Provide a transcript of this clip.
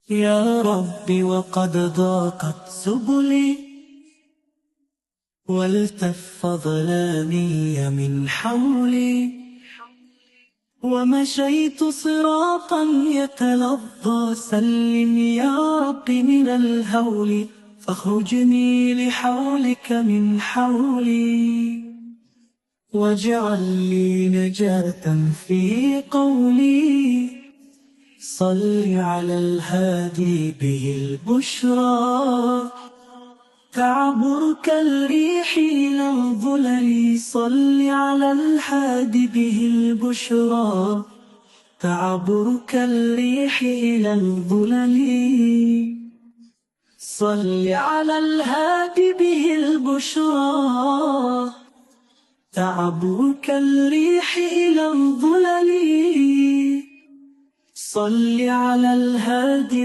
يا رب وقد ضاقت سبلي والتف ظلامي من حولي، ومشيت صراطا يتلظى. سلم يا رب من الهول، فاخرجني لحولك من حولي، واجعل لي نجاة في قولي. صل على الهادي به البشرى، تعبر كالريح إلى الظلل. صل على الهادي به البشرى، تعبر كالريح إلى الظلل. صل على الهادي به البشرى، تعبر كالريح إلى الظلل. صل على الهادي